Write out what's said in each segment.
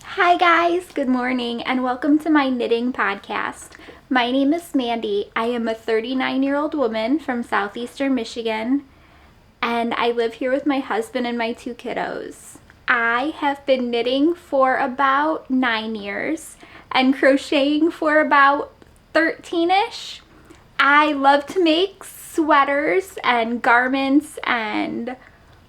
Hi guys, good morning and welcome to my knitting podcast. My name is Mandy. I am a 39-year-old woman from southeastern Michigan and I live here with my husband and my two kiddos. I have been knitting for about 9 years and crocheting for about 13-ish. I love to make sweaters and garments and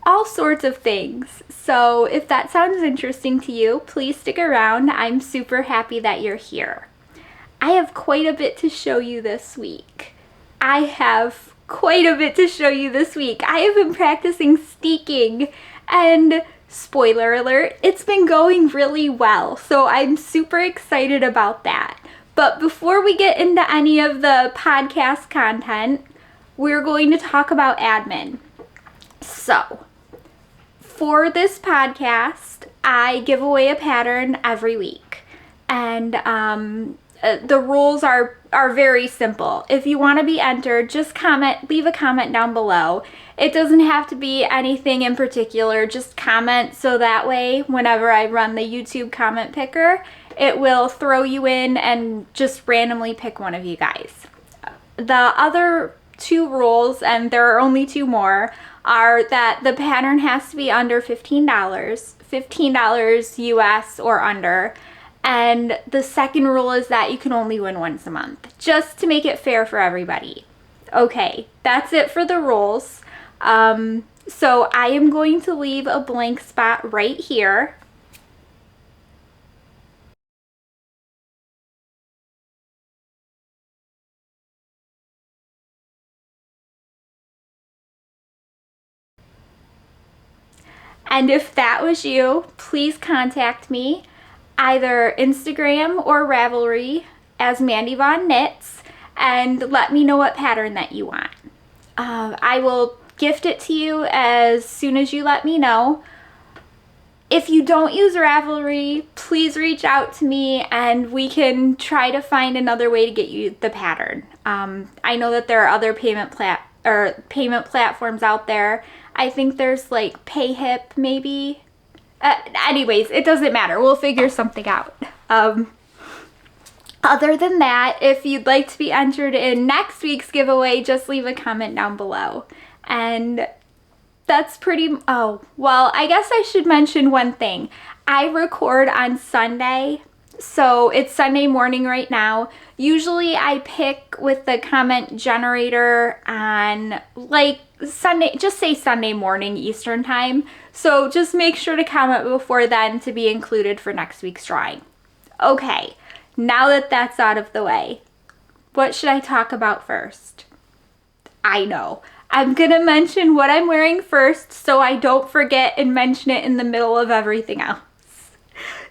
all sorts of things. So if that sounds interesting to you, please stick around. I'm super happy that you're here. I have quite a bit to show you this week. I have been practicing steeking and spoiler alert, it's been going really well. So I'm super excited about that. But before we get into any of the podcast content, we're going to talk about admin. So, for this podcast, I give away a pattern every week. And the rules are very simple. If you want to be entered, just leave a comment down below. It doesn't have to be anything in particular, just comment so that way whenever I run the YouTube comment picker, it will throw you in and just randomly pick one of you guys. The other two rules, and there are only two more, are that the pattern has to be under $15 US or under. And the second rule is that you can only win once a month, just to make it fair for everybody. Okay, that's it for the rules. So I am going to leave a blank spot right here. And if that was you, please contact me either Instagram or Ravelry as Mandy Von Knits and let me know what pattern that you want. I will gift it to you as soon as you let me know. If you don't use Ravelry, please reach out to me and we can try to find another way to get you the pattern. I know that there are other payment platforms out there. I think there's like PayHip maybe. Anyways, it doesn't matter. We'll figure something out. Other than that, if you'd like to be entered in next week's giveaway, just leave a comment down below. And that's oh, well, I guess I should mention one thing. I record on Sunday, so it's Sunday morning right now. Usually I pick with the comment generator on like Sunday, just say Sunday morning Eastern time. So just make sure to comment before then to be included for next week's drawing. Okay, now that that's out of the way, what should I talk about first? I know. I'm gonna mention what I'm wearing first so I don't forget and mention it in the middle of everything else.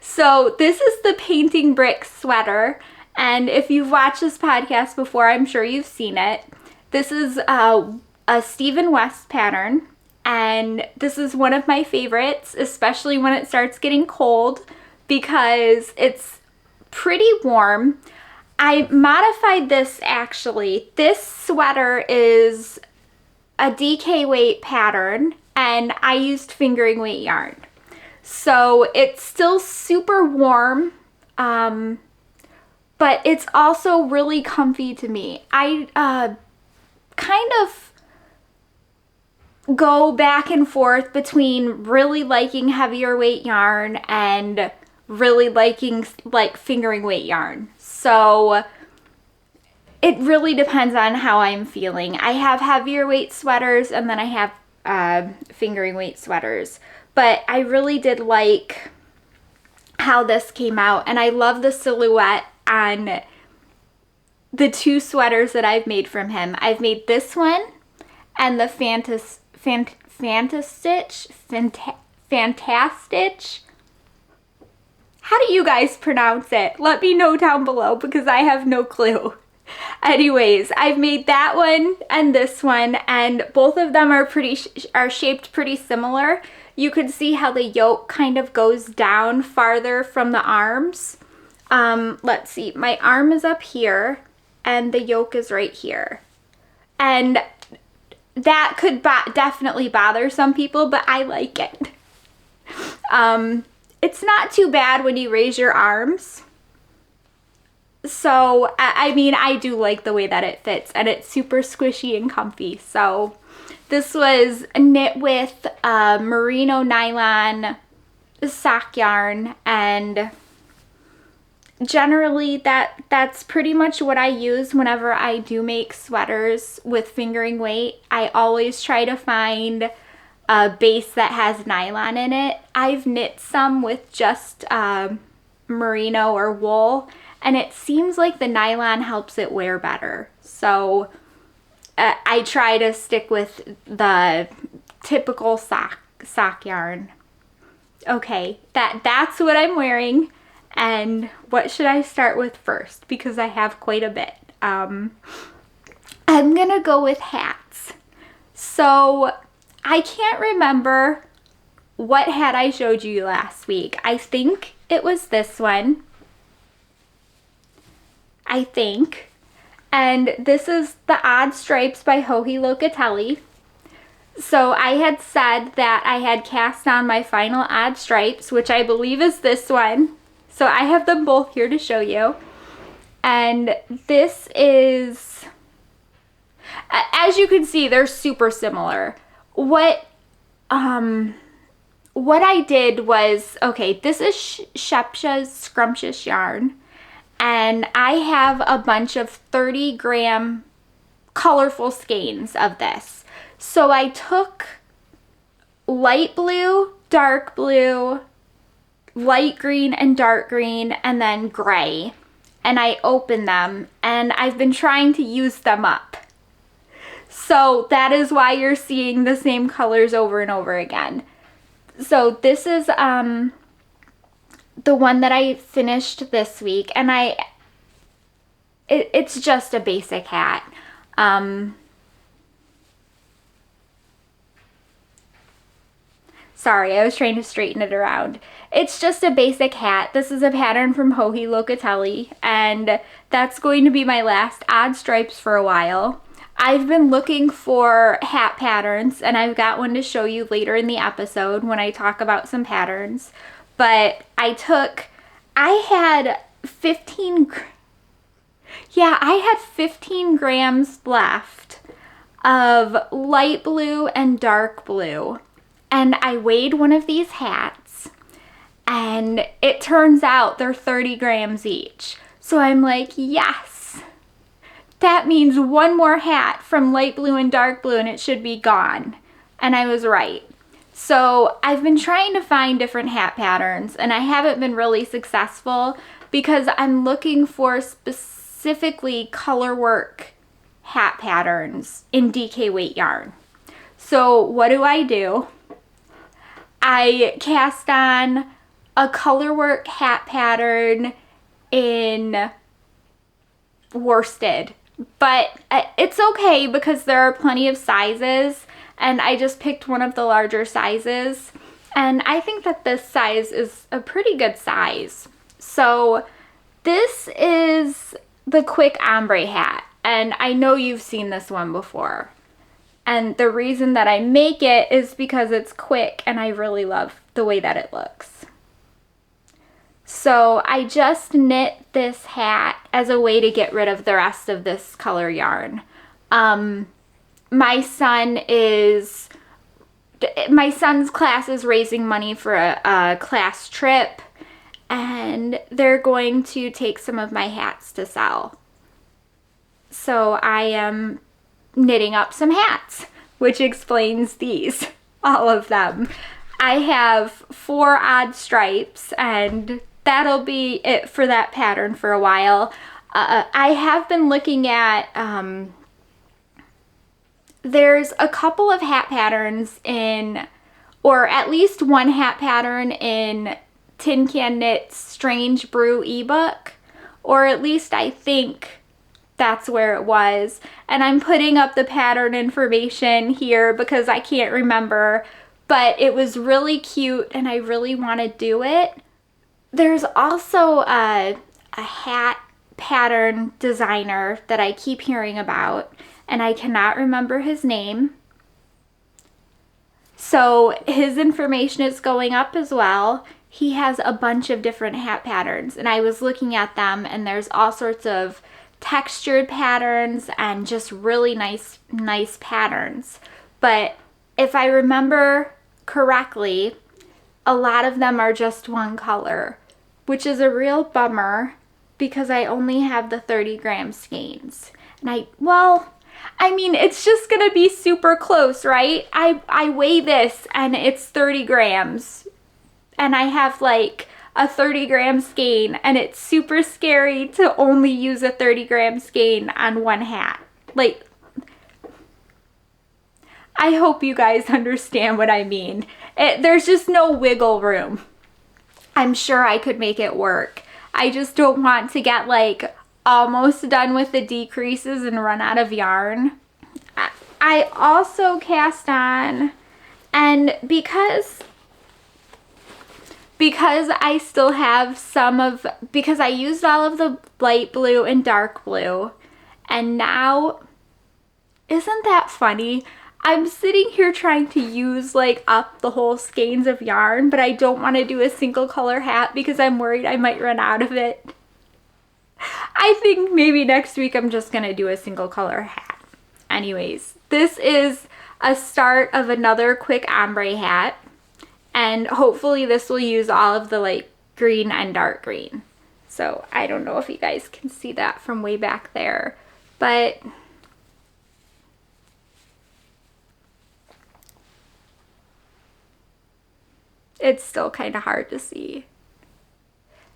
So this is the Painting Brick sweater, and if you've watched this podcast before, I'm sure you've seen it. This is a Stephen West pattern, and this is one of my favorites, especially when it starts getting cold because it's pretty warm. I modified this actually. This sweater is a DK weight pattern and I used fingering weight yarn. So it's still super warm, but it's also really comfy to me. I kind of go back and forth between really liking heavier weight yarn and really liking like fingering weight yarn. So it really depends on how I'm feeling. I have heavier weight sweaters and then I have fingering weight sweaters. But I really did like how this came out, and I love the silhouette on the two sweaters that I've made from him. I've made this one and the Fantastitch. How do you guys pronounce it? Let me know down below because I have no clue. Anyways, I've made that one and this one, and both of them are shaped pretty similar. You can see how the yoke kind of goes down farther from the arms. Let's see, my arm is up here and the yoke is right here. And that could definitely bother some people, but I like it. it's not too bad when you raise your arms. So, I mean, I do like the way that it fits, and it's super squishy and comfy. So, this was knit with merino nylon sock yarn, and generally that's pretty much what I use whenever I do make sweaters with fingering weight. I always try to find a base that has nylon in it. I've knit some with just merino or wool, and it seems like the nylon helps it wear better. So I try to stick with the typical sock yarn. Okay, that's what I'm wearing. And what should I start with first? Because I have quite a bit. I'm gonna go with hats. So I can't remember what hat I showed you last week. I think it was this one. I think. And this is the Odd Stripes by Locatelli. So I had said that I had cast on my final Odd Stripes, which I believe is this one. So I have them both here to show you. And this is, as you can see, they're super similar. What I did was, okay, this is Scheepjes Scrumptious yarn. And I have a bunch of 30-gram colorful skeins of this. So I took light blue, dark blue, light green and dark green, and then gray. And I opened them, and I've been trying to use them up. So that is why you're seeing the same colors over and over again. So this is the one that I finished this week, and it's just a basic hat. Sorry, I was trying to straighten it around. It's just a basic hat. This is a pattern from Locatelli, and that's going to be my last Odd Stripes for a while. I've been looking for hat patterns, and I've got one to show you later in the episode when I talk about some patterns. But I had 15 grams left of light blue and dark blue. And I weighed one of these hats, and it turns out they're 30 grams each. So I'm like, yes, that means one more hat from light blue and dark blue and it should be gone. And I was right. So I've been trying to find different hat patterns, and I haven't been really successful because I'm looking for specifically color work hat patterns in DK weight yarn. So what do? I cast on a color work hat pattern in worsted, but it's okay because there are plenty of sizes, and I just picked one of the larger sizes, and I think that this size is a pretty good size. So this is the quick ombre hat, and I know you've seen this one before. And the reason that I make it is because it's quick, and I really love the way that it looks. So I just knit this hat as a way to get rid of the rest of this color yarn. My son's class is raising money for a class trip, and they're going to take some of my hats to sell. So I am knitting up some hats, which explains these, all of them. I have 4 odd stripes, and that'll be it for that pattern for a while. I have been looking at, there's a couple of hat patterns in, or at least one hat pattern in Tin Can Knit's Strange Brew ebook, or at least I think that's where it was. And I'm putting up the pattern information here because I can't remember, but it was really cute and I really want to do it. There's also a hat pattern designer that I keep hearing about, and I cannot remember his name. So his information is going up as well. he has a bunch of different hat patterns, and I was looking at them, and there's all sorts of textured patterns and just really nice patterns. But if I remember correctly, a lot of them are just one color, which is a real bummer because I only have the 30-gram skeins. And I mean, it's just gonna be super close, right? I weigh this and it's 30 grams. And I have like a 30-gram skein, and it's super scary to only use a 30-gram skein on one hat. Like, I hope you guys understand what I mean. There's just no wiggle room. I'm sure I could make it work. I just don't want to get like almost done with the decreases and run out of yarn. I also cast on, and because I still have because I used all of the light blue and dark blue, and now, isn't that funny? I'm sitting here trying to use like up the whole skeins of yarn, but I don't want to do a single color hat because I'm worried I might run out of it. I think maybe next week I'm just gonna do a single color hat. Anyways, this is a start of another quick ombre hat. And hopefully this will use all of the light green and dark green. So I don't know if you guys can see that from way back there, but it's still kind of hard to see.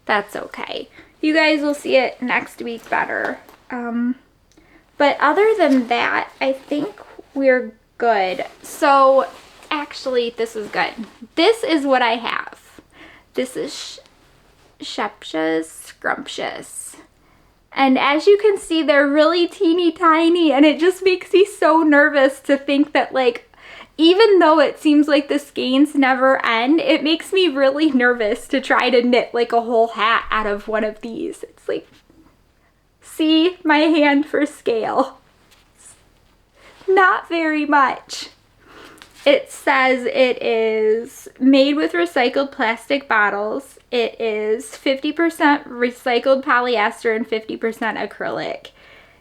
That's okay. You guys will see it next week better. But other than that, I think we're good. So actually, this is good. This is what I have. This is Scheepjes Scrumptious. And as you can see, they're really teeny tiny, and it just makes me so nervous to think that, like, even though it seems like the skeins never end, it makes me really nervous to try to knit like a whole hat out of one of these. It's like, see my hand for scale. Not very much. It says it is made with recycled plastic bottles. It is 50% recycled polyester and 50% acrylic.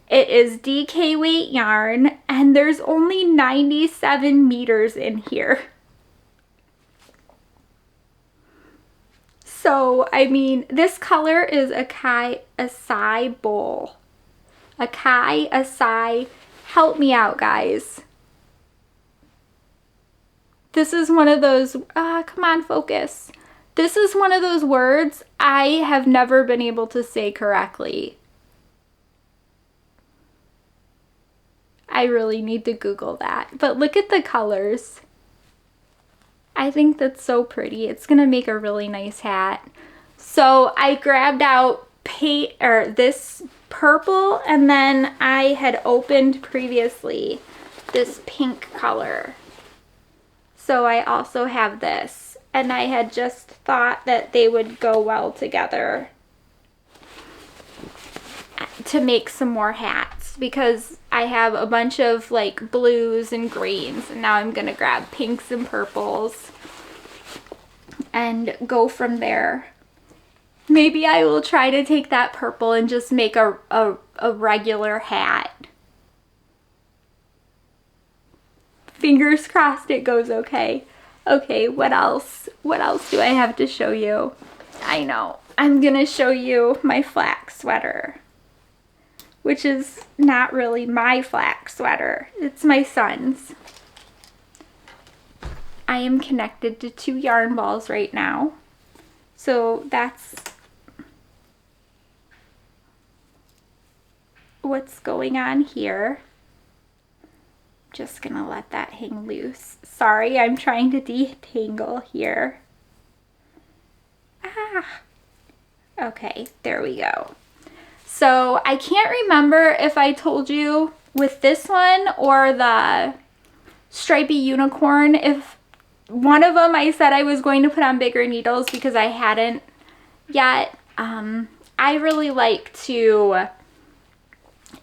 It is DK weight yarn, and there's only 97 meters in here. So, I mean, this color is Aase Bowl. Aase. Help me out, guys. This is one of those, come on, focus. This is one of those words I have never been able to say correctly. I really need to Google that. But look at the colors. I think that's so pretty. It's gonna make a really nice hat. So I grabbed out this purple, and then I had opened previously this pink color. So I also have this, and I had just thought that they would go well together to make some more hats, because I have a bunch of like blues and greens, and now I'm gonna grab pinks and purples and go from there. Maybe I will try to take that purple and just make a regular hat. Fingers crossed it goes okay. Okay, what else? What else do I have to show you? I know. I'm gonna show you my flax sweater, which is not really my flax sweater. It's my son's. I am connected to 2 yarn balls right now. So that's what's going on here. Just gonna let that hang loose. Sorry, I'm trying to detangle here. Okay, there we go. So I can't remember if I told you with this one or the stripy unicorn, if one of them I said I was going to put on bigger needles because I hadn't yet. I really like to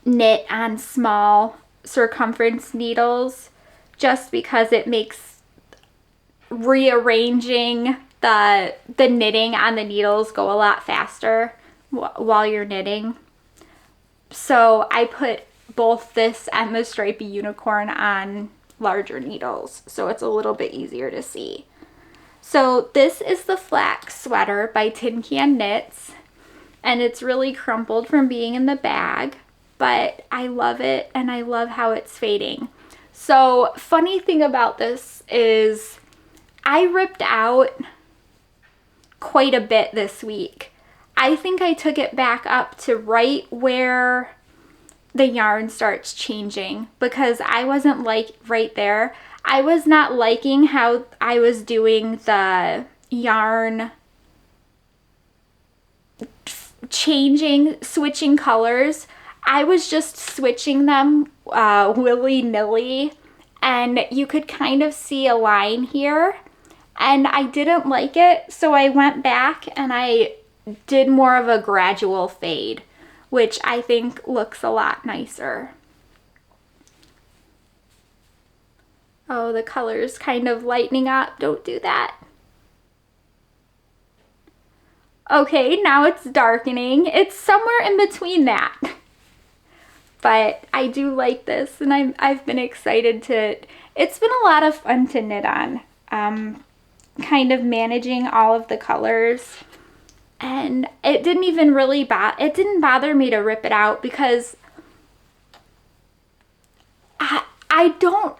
knit on small circumference needles just because it makes rearranging the knitting on the needles go a lot faster while you're knitting. So I put both this and the stripy unicorn on larger needles, so it's a little bit easier to see. So this is the Flax sweater by Tin Can Knits, and it's really crumpled from being in the bag, but I love it and I love how it's fading. So funny thing about this is I ripped out quite a bit this week. I think I took it back up to right where the yarn starts changing because I wasn't like right there. I was not liking how I was doing the yarn switching colors. I was just switching them willy-nilly, and you could kind of see a line here, and I didn't like it, so I went back and I did more of a gradual fade, which I think looks a lot nicer. Oh, the color's kind of lightening up. Don't do that. Okay, now it's darkening. It's somewhere in between that. But I do like this, and I've been excited to, it's been a lot of fun to knit on. Kind of managing all of the colors. And it didn't even really it didn't bother me to rip it out because I don't,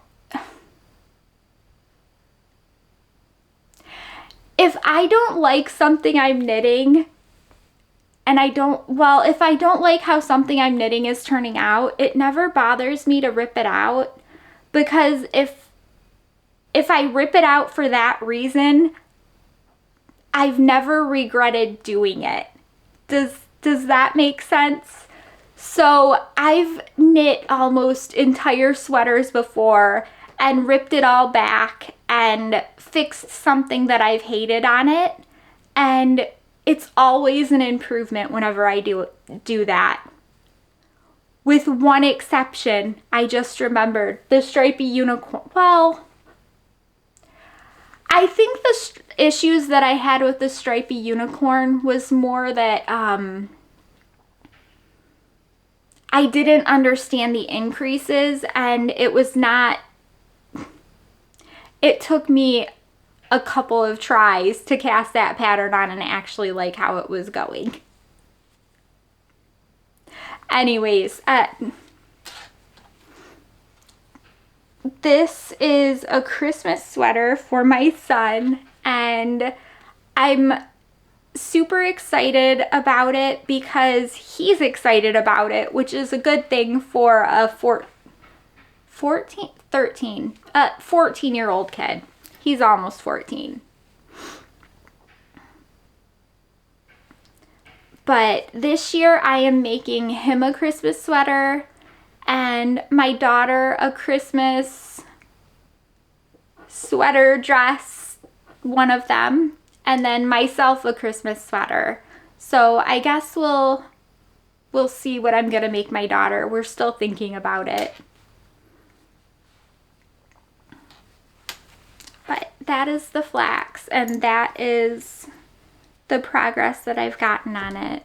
if I don't like something I'm knitting and if I don't like how something I'm knitting is turning out, it never bothers me to rip it out, because if I rip it out for that reason, I've never regretted doing it. Does that make sense? So I've knit almost entire sweaters before and ripped it all back and fixed something that I've hated on it, and it's always an improvement whenever I do that. With one exception, I just remembered the stripy unicorn. Well, I think the issues that I had with the stripy unicorn was more that I didn't understand the increases, and it took me a couple of tries to cast that pattern on and actually like how it was going. Anyways, this is a Christmas sweater for my son, and I'm super excited about it because he's excited about it, which is a good thing for a 14-year-old kid. He's almost 14. But this year I am making him a Christmas sweater and my daughter a Christmas sweater dress, one of them, and then myself a Christmas sweater. So I guess we'll see what I'm gonna make my daughter. We're still thinking about it. But that is the Flax, and that is the progress that I've gotten on it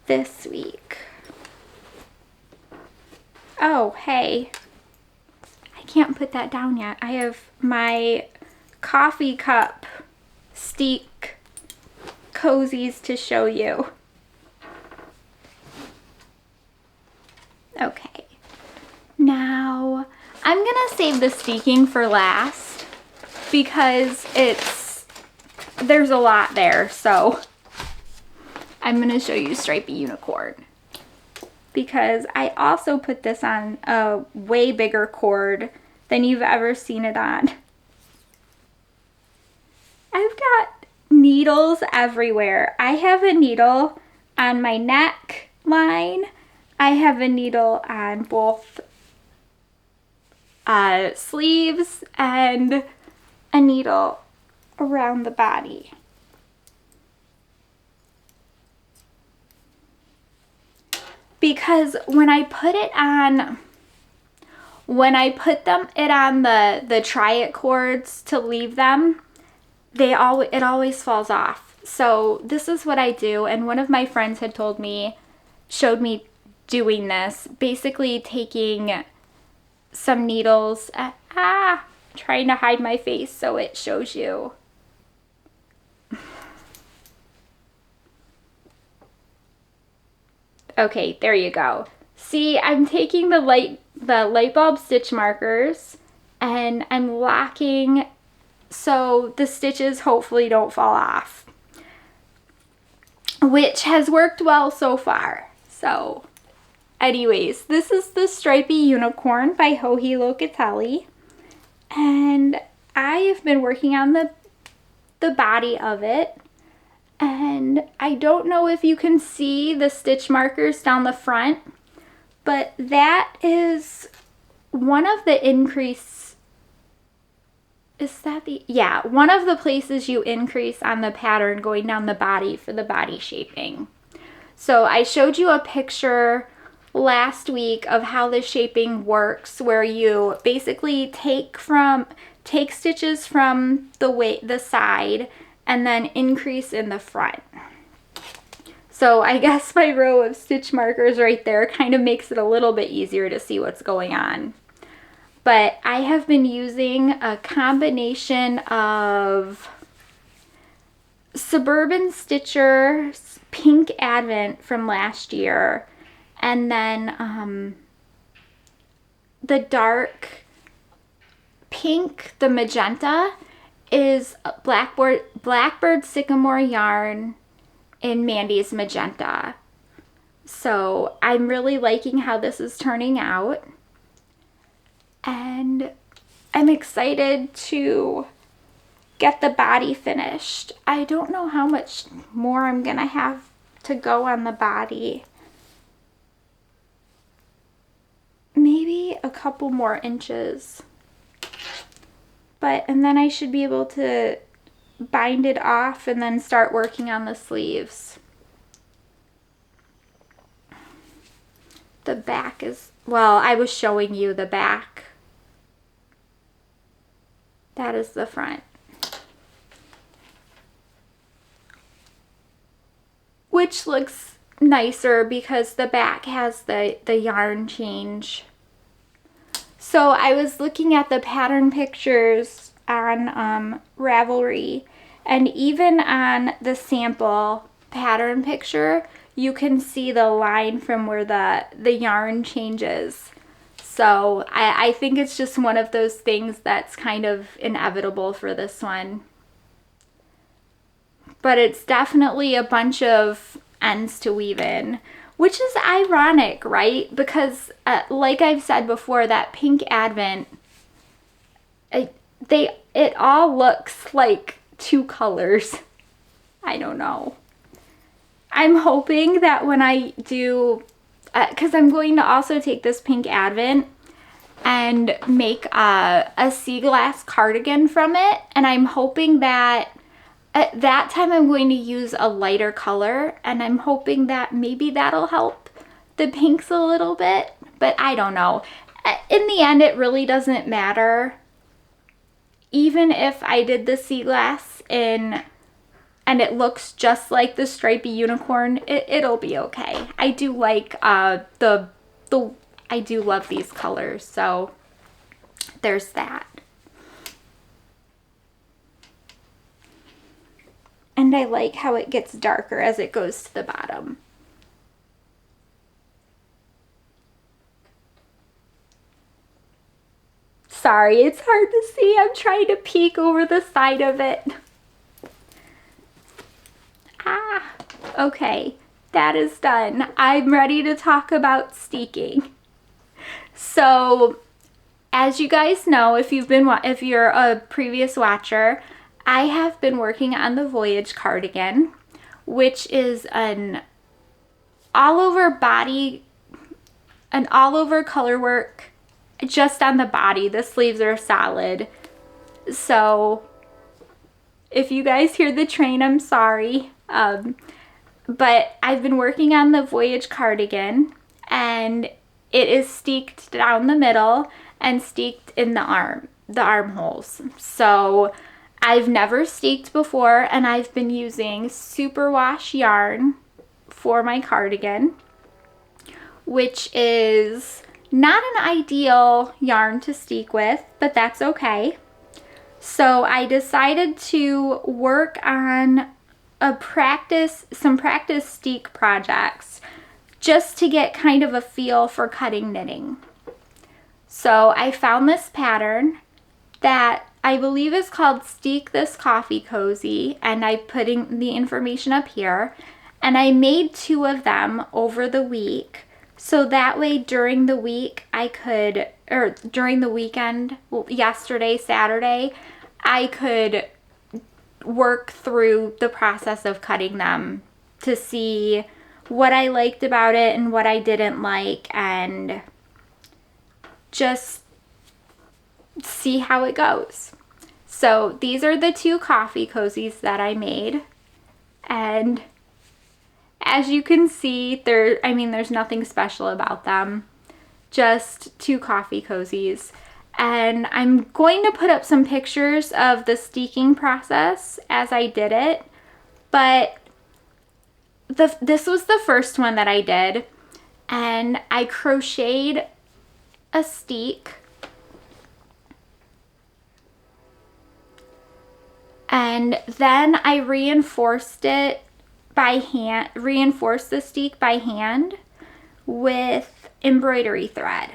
this week. Oh, hey, I can't put that down yet. I have my coffee cup Steek cozies to show you. Okay, now I'm gonna save the steeking for last because there's a lot there, so I'm gonna show you Stripy Unicorn because I also put this on a way bigger cord than you've ever seen it on. I've got needles everywhere. I have a needle on my neck line. I have a needle on both sleeves and a needle around the body. Because when I put it on when I put it on the try it cords to leave them, it always falls off. So this is what I do, and one of my friends had showed me doing this, basically taking some needles, trying to hide my face so it shows you. Okay, there you go. See, I'm taking the light bulb stitch markers and I'm locking so the stitches hopefully don't fall off, which has worked well so far. So anyways, this is the Stripy Unicorn by Joji Locatelli, and I have been working on the body of it. And I don't know if you can see the stitch markers down the front, but that is one of the one of the places you increase on the pattern going down the body for the body shaping. So I showed you a picture last week of how the shaping works, where you basically take stitches from the side and then increase in the front. So I guess my row of stitch markers right there kind of makes it a little bit easier to see what's going on. But I have been using a combination of Suburban Stitcher's Pink Advent from last year, and then the dark pink, the magenta, is Blackbird Sycamore yarn in Mandy's Magenta. So I'm really liking how this is turning out, and I'm excited to get the body finished. I don't know how much more I'm gonna have to go on the body. Maybe a couple more inches. And then I should be able to bind it off and then start working on the sleeves. The back is, well, I was showing you the back. That is the front. Which looks nicer because the back has the yarn change. So I was looking at the pattern pictures on Ravelry, and even on the sample pattern picture, you can see the line from where the yarn changes. So I think it's just one of those things that's kind of inevitable for this one. But it's definitely a bunch of ends to weave in, which is ironic, right? Because like I've said before, that Pink Advent, it all looks like two colors. I don't know. I'm hoping that when I do, because I'm going to also take this Pink Advent and make a sea glass cardigan from it, and I'm hoping that at that time I'm going to use a lighter color, and I'm hoping that maybe that'll help the pinks a little bit, but I don't know. In the end, it really doesn't matter. Even if I did the sea glass and it looks just like the Stripy Unicorn, it'll be okay. I do like I do love these colors, so there's that. And I like how it gets darker as it goes to the bottom. Sorry, it's hard to see. I'm trying to peek over the side of it. Okay, that is done. I'm ready to talk about steeking. So, as you guys know, if you're a previous watcher, I have been working on the Voyage cardigan, which is an all-over color work just on the body. The sleeves are solid. So if you guys hear the train, I'm sorry. But I've been working on the Voyage cardigan, and it is steeked down the middle, and steeked in the armholes. So I've never steeked before, and I've been using superwash yarn for my cardigan, which is not an ideal yarn to steek with, but that's okay. So I decided to work on some practice steek projects just to get kind of a feel for cutting knitting. So I found this pattern that I believe is called Steek This Coffee Cozy, and I'm putting the information up here. And I made 2 of them over the week, so that way during the week during the weekend, yesterday, Saturday, I could work through the process of cutting them to see what I liked about it and what I didn't like, and just see how it goes. So these are the 2 coffee cozies that I made, and as you can see, there's nothing special about them, just 2 coffee cozies. And I'm going to put up some pictures of the steeking process as I did it, but this was the first one that I did, and I crocheted a steek, and then I reinforced the steek by hand with embroidery thread.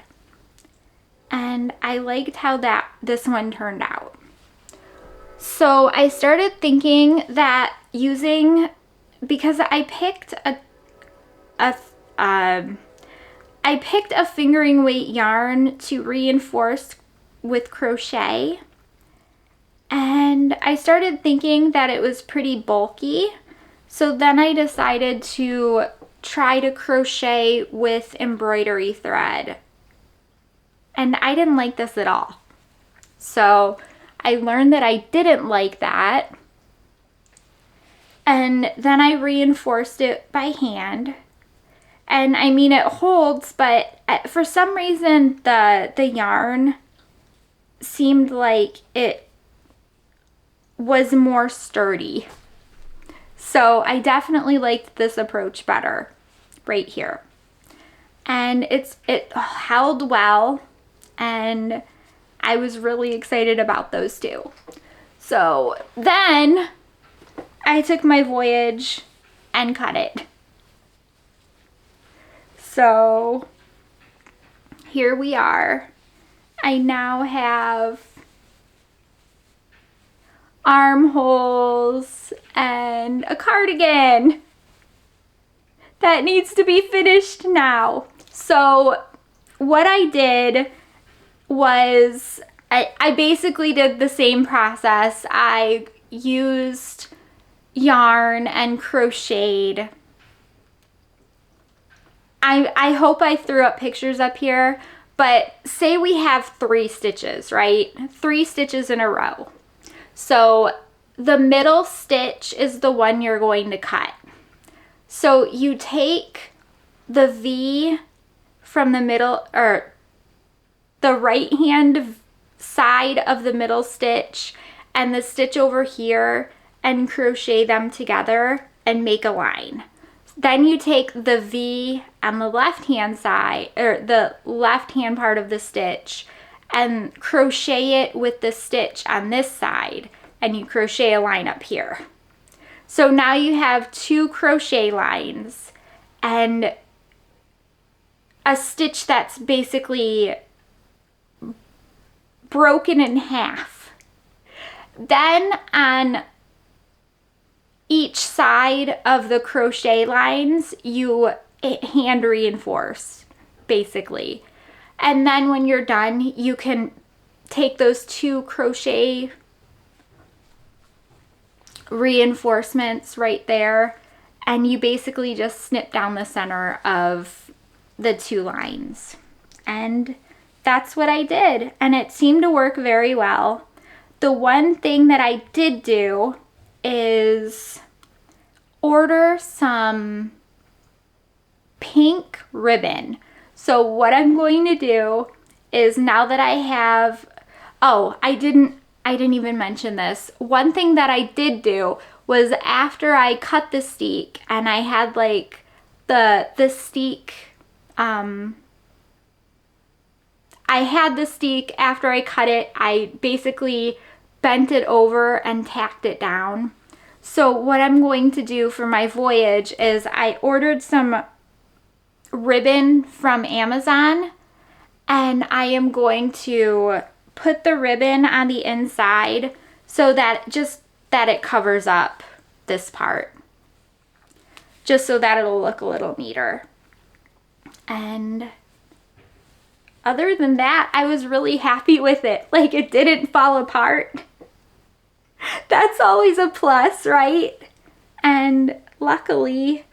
And I liked how this one turned out. So I started thinking that because I picked a fingering weight yarn to reinforce with crochet, and I started thinking that it was pretty bulky. So then I decided to try to crochet with embroidery thread. And I didn't like this at all. So I learned that I didn't like that. And then I reinforced it by hand. And I mean, it holds, but for some reason the yarn seemed like it was more sturdy. So I definitely liked this approach better right here. And it held well, and I was really excited about those 2. So then I took my Voyage and cut it. So here we are. I now have armholes and a cardigan that needs to be finished now. So what I did was I basically did the same process. I used yarn and crocheted. I hope I threw up pictures up here, but say we have 3 stitches, right? 3 stitches in a row. So the middle stitch is the one you're going to cut. So you take the V from the middle, or the right hand side of the middle stitch and the stitch over here, and crochet them together and make a line. Then you take the V on the left hand side, or the left hand part of the stitch, and crochet it with the stitch on this side, and you crochet a line up here. So now you have 2 crochet lines and a stitch that's basically broken in half. Then on each side of the crochet lines, you hand reinforce, basically. And then when you're done, you can take those 2 crochet reinforcements right there, and you basically just snip down the center of the 2 lines. And that's what I did, and it seemed to work very well. The one thing that I did do is order some pink ribbon. So what I'm going to do is now that I have, oh, I didn't even mention this. One thing that I did do was after I cut the steek and I had like the steek, I had the steek after I cut it, I basically bent it over and tacked it down. So what I'm going to do for my voyage is I ordered some ribbon from Amazon, and I am going to put the ribbon on the inside so that it covers up this part, just so that it'll look a little neater. And other than that, I was really happy with it. Like, it didn't fall apart. That's always a plus, right? And luckily,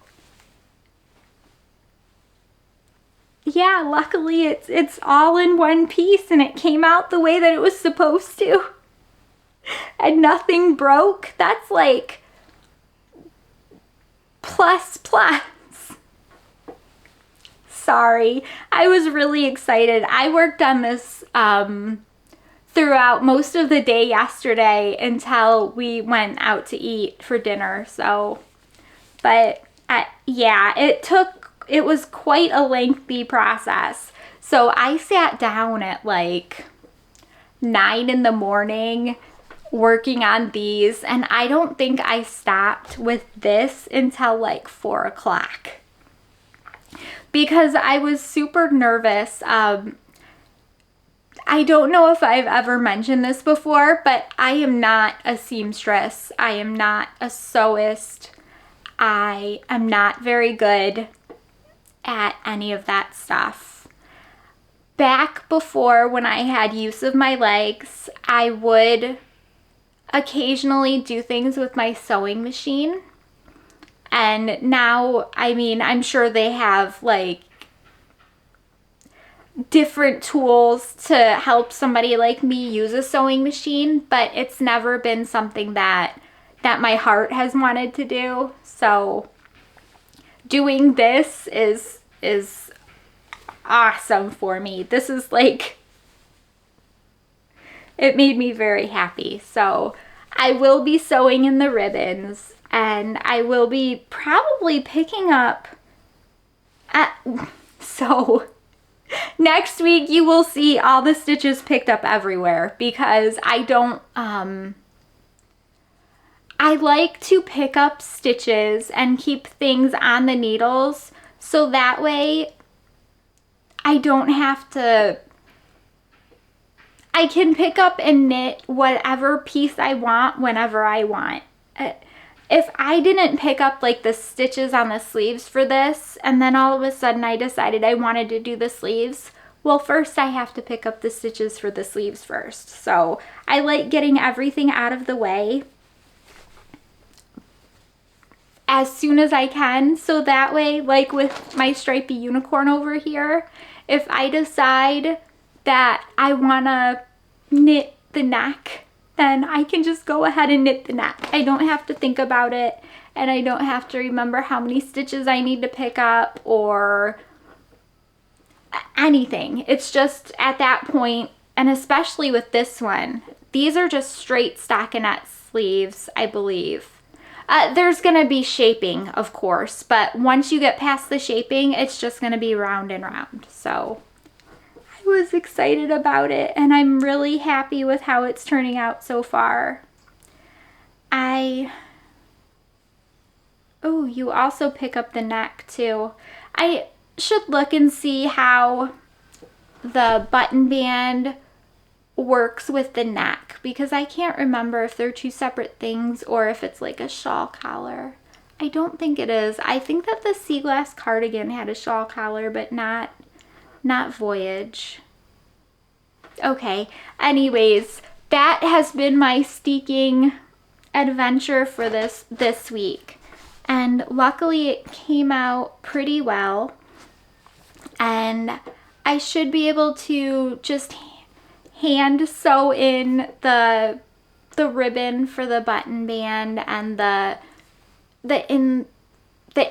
yeah, luckily it's all in one piece and it came out the way that it was supposed to. And nothing broke. That's like plus. Sorry, I was really excited. I worked on this throughout most of the day yesterday until we went out to eat for dinner. So, but yeah, it was quite a lengthy process. So I sat down at like 9 in the morning working on these, and I don't think I stopped with this until like 4 o'clock because I was super nervous. I don't know if I've ever mentioned this before, but I am not a seamstress. I am not a sewist. I am not very good at any of that stuff. Back before, when I had use of my legs, I would occasionally do things with my sewing machine. And now, I mean, I'm sure they have like different tools to help somebody like me use a sewing machine, but it's never been something that my heart has wanted to do. So doing this is awesome for me. This is like, it made me very happy. So I will be sewing in the ribbons, and I will be probably picking up so next week you will see all the stitches picked up everywhere, because I don't, I like to pick up stitches and keep things on the needles so that way I don't have to, I can pick up and knit whatever piece I want whenever I want. If I didn't pick up like the stitches on the sleeves for this, and then all of a sudden I decided I wanted to do the sleeves, well, first I have to pick up the stitches for the sleeves first. So I like getting everything out of the way as soon as I can, so that way, like with my stripy unicorn over here, if I decide that I want to knit the neck, then I can just go ahead and knit the neck. I don't have to think about it, and I don't have to remember how many stitches I need to pick up or anything. It's just at that point, and especially with this one, these are just straight stockinette sleeves, I believe. There's gonna be shaping, of course, but once you get past the shaping, it's just gonna be round and round. So I was excited about it, and I'm really happy with how it's turning out so far. Oh, you also pick up the neck too. I should look and see how the button band works with the neck, because I can't remember if they're two separate things or if it's like a shawl collar. I don't think it is. I think that the Sea Glass cardigan had a shawl collar, but not Voyage. Okay, anyways, that has been my steeking adventure for this week, and luckily it came out pretty well, and I should be able to just hand sew in the ribbon for the button band and the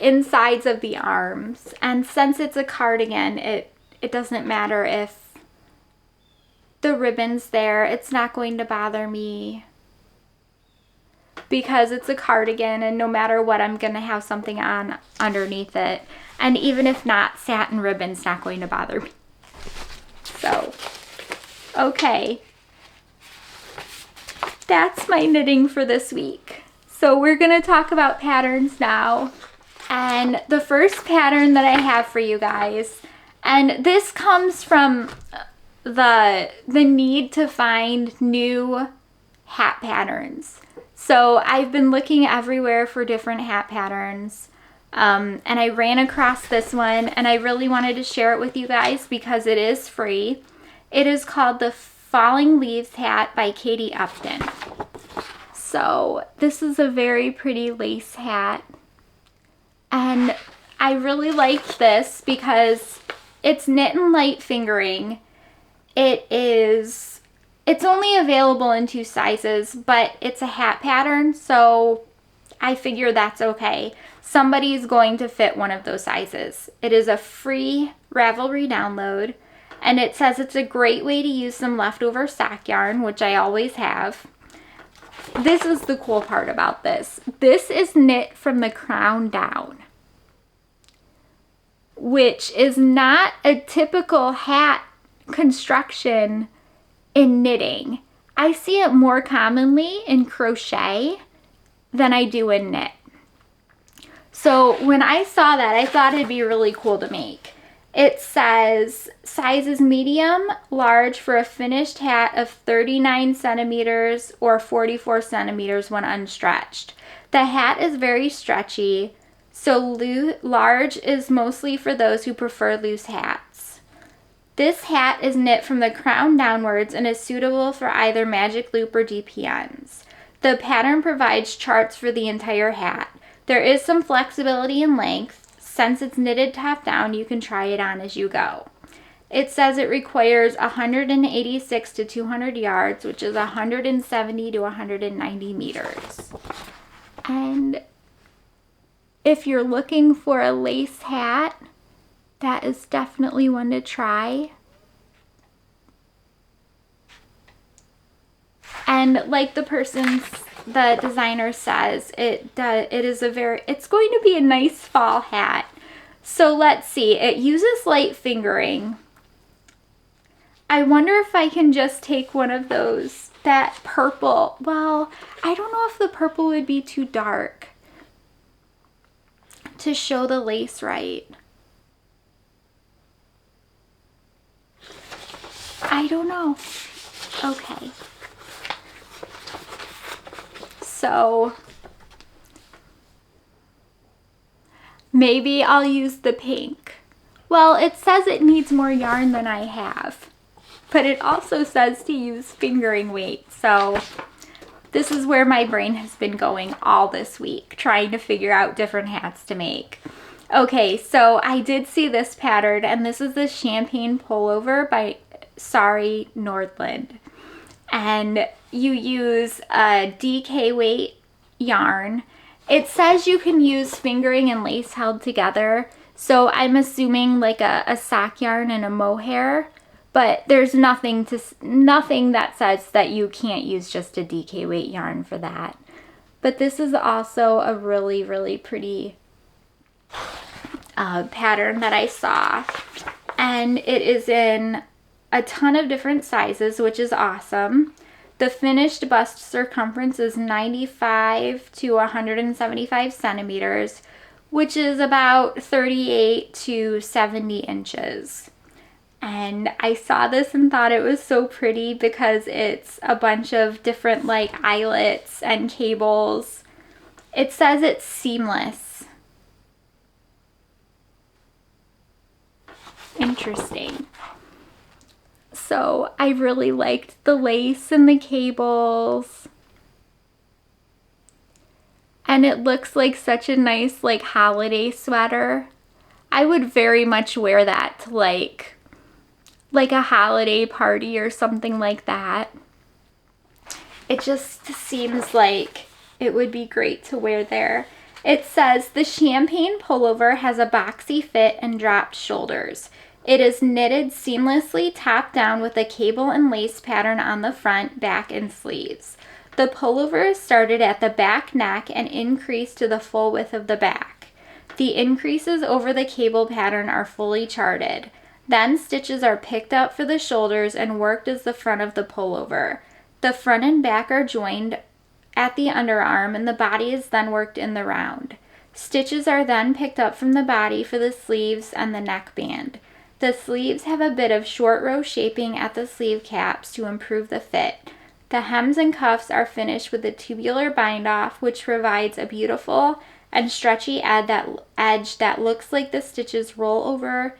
insides of the arms. And since it's a cardigan, it doesn't matter if the ribbons there. It's not going to bother me because it's a cardigan, and no matter what, I'm going to have something on underneath it. And even if not, satin ribbon's not going to bother me. So, okay. That's my knitting for this week. So we're going to talk about patterns now. And the first pattern that I have for you guys, and this comes from the need to find new hat patterns. So I've been looking everywhere for different hat patterns, and I ran across this one, and I really wanted to share it with you guys because it is free. It is called the Falling Leaves Hat by Katy Upton. So this is a very pretty lace hat, and I really liked this because it's knit and light fingering. It's only available in 2 sizes, but it's a hat pattern, so I figure that's okay. Somebody's going to fit one of those sizes. It is a free Ravelry download, and it says it's a great way to use some leftover sock yarn, which I always have. This is the cool part about this. This is knit from the crown down, which is not a typical hat construction in knitting. I see it more commonly in crochet than I do in knit. So when I saw that, I thought it'd be really cool to make. It says sizes medium, large for a finished hat of 39 centimeters or 44 centimeters when unstretched. The hat is very stretchy, so large is mostly for those who prefer loose hats. This hat is knit from the crown downwards and is suitable for either magic loop or DPNs. The pattern provides charts for the entire hat. There is some flexibility in length. Since it's knitted top down, you can try it on as you go. It says it requires 186 to 200 yards, which is 170 to 190 meters. And if you're looking for a lace hat, that is definitely one to try. And like the designer says, it's going to be a nice fall hat. So let's see, it uses light fingering. I wonder if I can just take one of those, that purple. Well, I don't know if the purple would be too dark to show the lace right. I don't know. Okay. So maybe I'll use the pink. Well, it says it needs more yarn than I have, but it also says to use fingering weight. So this is where my brain has been going all this week, trying to figure out different hats to make. Okay, so I did see this pattern, and this is the Champagne Pullover by Sari, Nordland. And you use a DK weight yarn. It says you can use fingering and lace held together, so I'm assuming like a sock yarn and a mohair, but there's nothing that says that you can't use just a DK weight yarn for that. But this is also a really, really pretty pattern that I saw, and it is in a ton of different sizes, which is awesome. The finished bust circumference is 95 to 175 centimeters, which is about 38 to 70 inches. And I saw this and thought it was so pretty because it's a bunch of different like eyelets and cables. It says it's seamless. Interesting. So I really liked the lace and the cables. And it looks like such a nice like holiday sweater. I would very much wear that to like a holiday party or something like that. It just seems like it would be great to wear there. It says the Champagne Pullover has a boxy fit and dropped shoulders. It is knitted seamlessly top down with a cable and lace pattern on the front, back, and sleeves. The pullover is started at the back neck and increased to the full width of the back. The increases over the cable pattern are fully charted. Then stitches are picked up for the shoulders and worked as the front of the pullover. The front and back are joined at the underarm and the body is then worked in the round. Stitches are then picked up from the body for the sleeves and the neckband. The sleeves have a bit of short row shaping at the sleeve caps to improve the fit. The hems and cuffs are finished with a tubular bind off, which provides a beautiful and stretchy edge that looks like the stitches roll over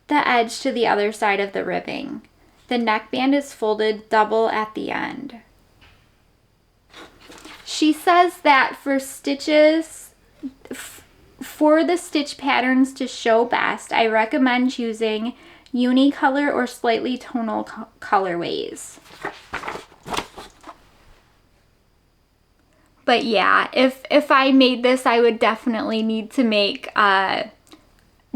the edge to the other side of the ribbing. The neckband is folded double at the end. She says that for stitches, for the stitch patterns to show best, I recommend choosing unicolor or slightly tonal colorways. But yeah, if I made this, I would definitely need to make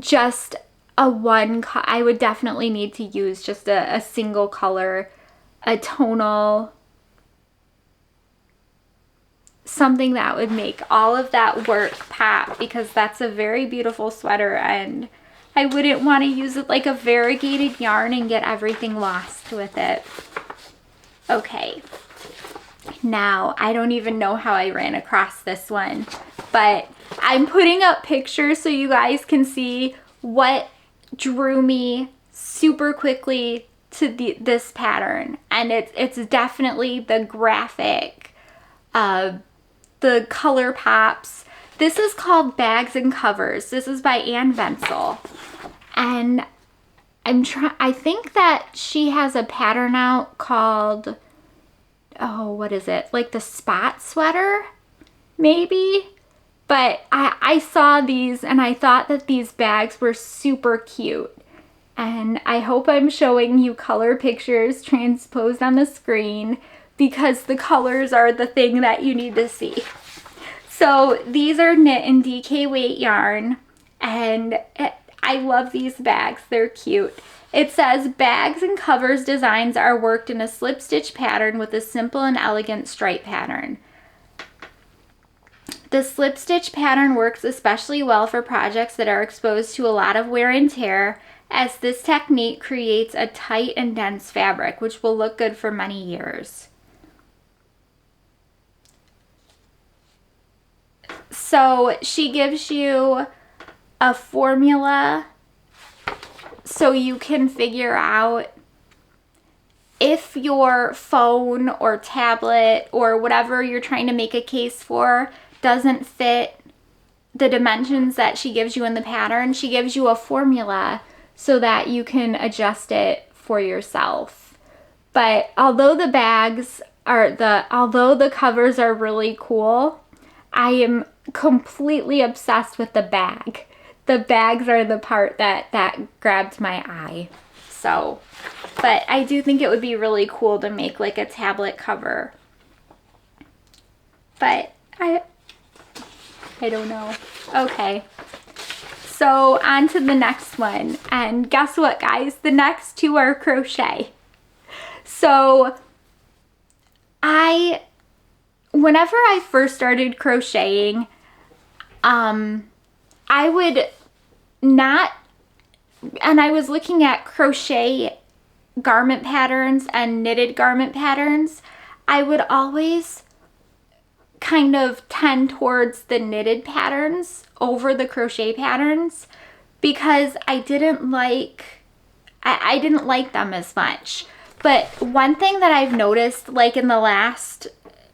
just a I would definitely need to use just a single color, a tonal, something that would make all of that work pop, because that's a very beautiful sweater and I wouldn't want to use it like a variegated yarn and get everything lost with it. Okay. Now, I don't even know how I ran across this one, but I'm putting up pictures so you guys can see what drew me super quickly to this pattern. And it's definitely the graphic, the color pops. This is called Bags and Covers. This is by Ventzel. And I think that she has a pattern out called, oh, what is it? Like the spot sweater, maybe? But I saw these and I thought that these bags were super cute. And I hope I'm showing you color pictures transposed on the screen, because the colors are the thing that you need to see. So these are knit in DK weight yarn, and I love these bags. They're cute. It says bags and covers designs are worked in a slip stitch pattern with a simple and elegant stripe pattern. The slip stitch pattern works especially well for projects that are exposed to a lot of wear and tear, as this technique creates a tight and dense fabric which will look good for many years. So she gives you a formula so you can figure out if your phone or tablet or whatever you're trying to make a case for doesn't fit the dimensions that she gives you in the pattern. She gives you a formula so that you can adjust it for yourself. But although the covers are really cool, I am completely obsessed with the bag. The bags are the part that grabbed my eye. So, but I do think it would be really cool to make like a tablet cover. But I don't know. Okay. So on to the next one. And guess what, guys? The next two are crochet. So whenever I first started crocheting, I would not, and I was looking at crochet garment patterns and knitted garment patterns, I would always kind of tend towards the knitted patterns over the crochet patterns, because I didn't like them as much. But one thing that I've noticed, like in the last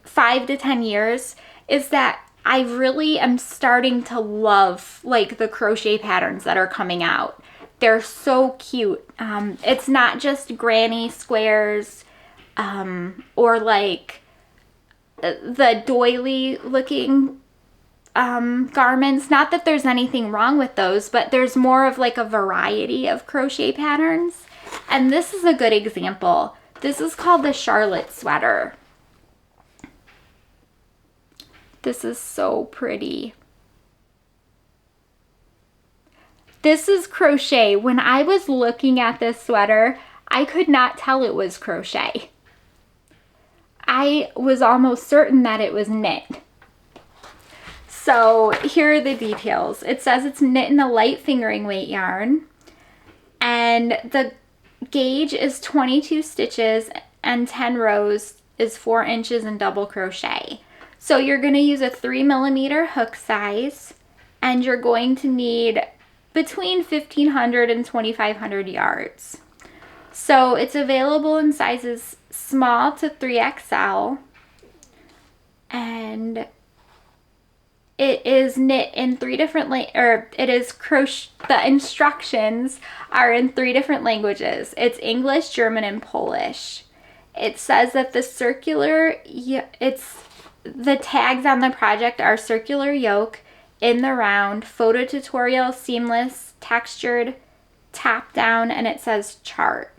5 to 10 years, is that I really am starting to love like the crochet patterns that are coming out. They're so cute. It's not just granny squares or like the doily looking garments. Not that there's anything wrong with those, but there's more of like a variety of crochet patterns. And this is a good example. This is called the Charlotte sweater. This is so pretty. This is crochet. When I was looking at this sweater, I could not tell it was crochet. I was almost certain that it was knit. So here are the details. It says it's knit in a light fingering weight yarn, and the gauge is 22 stitches and 10 rows is 4 inches in double crochet. So you're going to use a 3mm hook size, and you're going to need between 1,500 and 2,500 yards. So it's available in sizes small to 3XL, and it is knit in 3 different the instructions are in 3 different languages. It's English, German, and Polish. It says that the tags on the project are circular yoke, in the round, photo tutorial, seamless, textured, top down, and it says chart.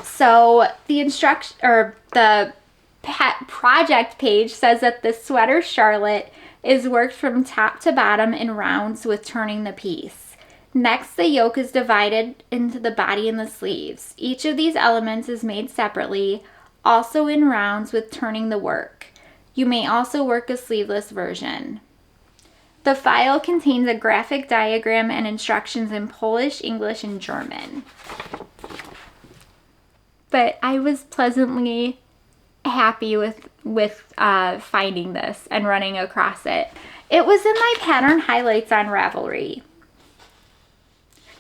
So the project page says that the sweater Charlotte is worked from top to bottom in rounds with turning the piece. Next, the yoke is divided into the body and the sleeves. Each of these elements is made separately, also in rounds with turning the work. You may also work a sleeveless version. The file contains a graphic diagram and instructions in Polish, English, and German. But I was pleasantly happy with finding this and running across it. It was in my pattern highlights on Ravelry.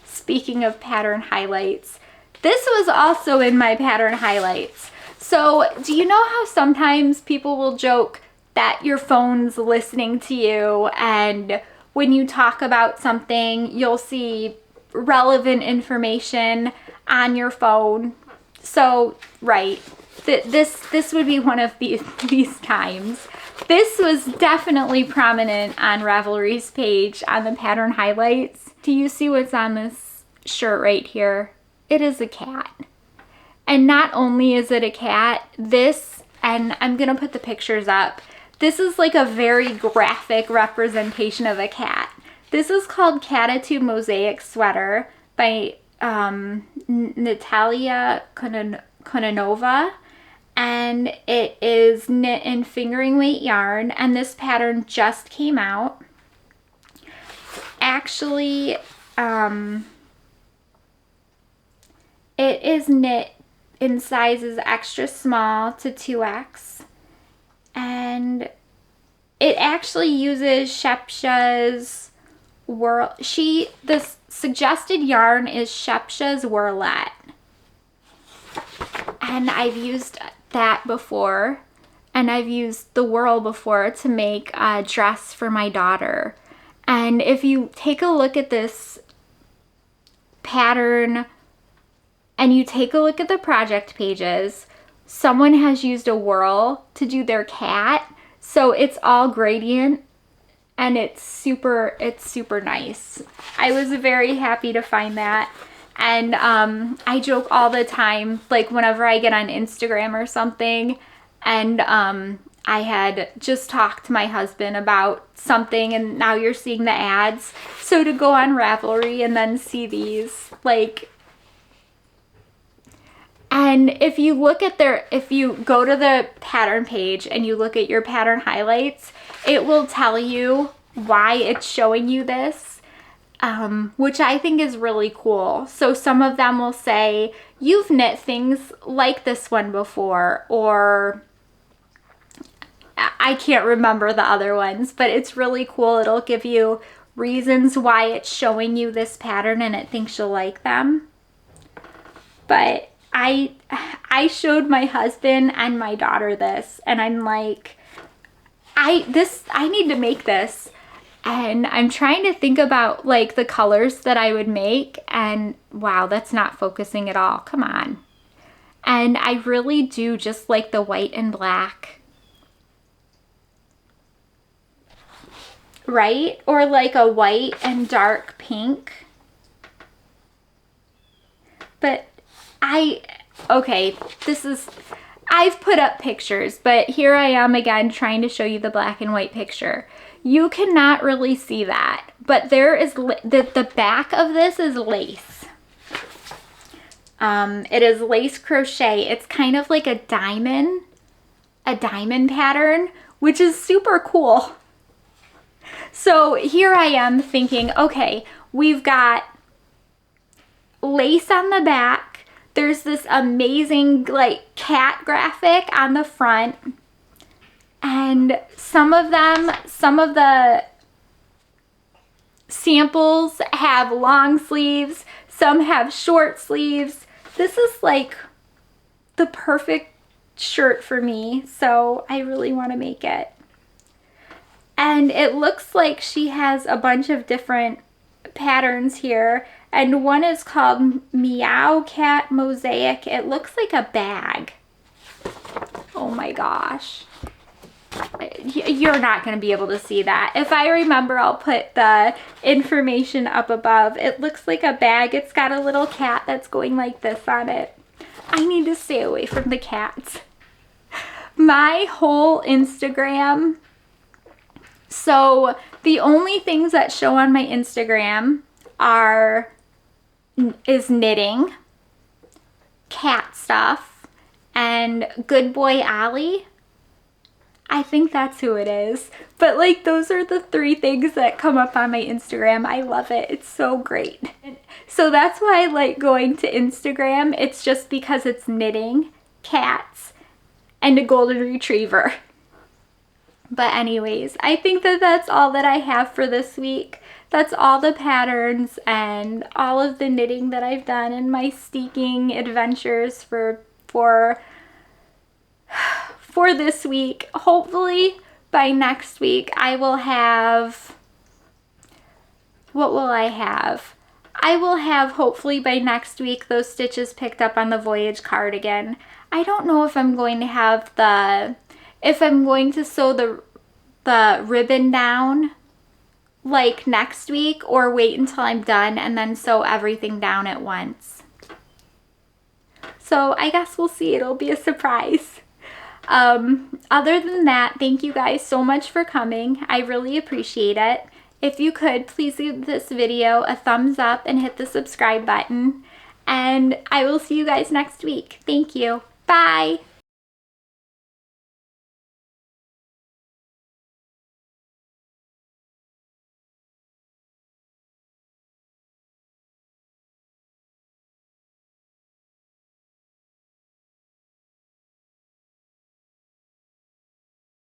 Speaking of pattern highlights, this was also in my pattern highlights. So do you know how sometimes people will joke that your phone's listening to you, and when you talk about something, you'll see relevant information on your phone? So, right, this would be one of these times. This was definitely prominent on Ravelry's page on the pattern highlights. Do you see what's on this shirt right here? It is a cat. And not only is it a cat, and I'm gonna put the pictures up, this is like a very graphic representation of a cat. This is called Katy Mosaic Sweater by Natalia Kononova, and it is knit in fingering weight yarn, and this pattern just came out. Actually, it is knit in sizes extra small to 2X, and it actually uses Scheepjes Whirl. The suggested yarn is Scheepjes Whirlet, and I've used that before, and I've used the whirl before to make a dress for my daughter. And if you take a look at this pattern and you take a look at the project pages, someone has used a whirl to do their cat. So it's all gradient, and it's super nice. I was very happy to find that. And I joke all the time, like whenever I get on Instagram or something, and I had just talked to my husband about something, and now you're seeing the ads. So to go on Ravelry and then see these, like, and if you go to the pattern page and you look at your pattern highlights, it will tell you why it's showing you this, which I think is really cool. So some of them will say, you've knit things like this one before, or I can't remember the other ones, but it's really cool. It'll give you reasons why it's showing you this pattern, and it thinks you'll like them. But I showed my husband and my daughter this, and I'm like, I need to make this. And I'm trying to think about like the colors that I would make, and wow, that's not focusing at all. Come on. And I really do just like the white and black. Right? Or like a white and dark pink. But okay, I've put up pictures, but here I am again trying to show you the black and white picture. You cannot really see that, but there is the back of this is lace. It is lace crochet. It's kind of like a diamond pattern, which is super cool. So here I am thinking, okay, we've got lace on the back. There's this amazing like cat graphic on the front. And some of the samples have long sleeves, some have short sleeves. This is like the perfect shirt for me, so I really want to make it. And it looks like she has a bunch of different patterns here, and one is called Meow Cat Mosaic. It looks like a bag. Oh my gosh. You're not going to be able to see that. If I remember, I'll put the information up above. It looks like a bag. It's got a little cat that's going like this on it. I need to stay away from the cats. My whole Instagram, so the only things that show on my Instagram is knitting, cat stuff, and Good Boy Ollie. I think that's who it is. But like those are the 3 things that come up on my Instagram. I love it. It's so great. So that's why I like going to Instagram. It's just because it's knitting, cats, and a golden retriever. But anyways, I think that that's all that I have for this week. That's all the patterns and all of the knitting that I've done in my steeking adventures for this week. Hopefully by next week I will have, what will I have? I will have hopefully by next week those stitches picked up on the Voyage cardigan. I don't know if I'm going to have if I'm going to sew the ribbon down like next week or wait until I'm done and then sew everything down at once. So I guess we'll see. It'll be a surprise. Other than that, thank you guys so much for coming. I really appreciate it. If you could, please give this video a thumbs up and hit the subscribe button. And I will see you guys next week. Thank you. Bye.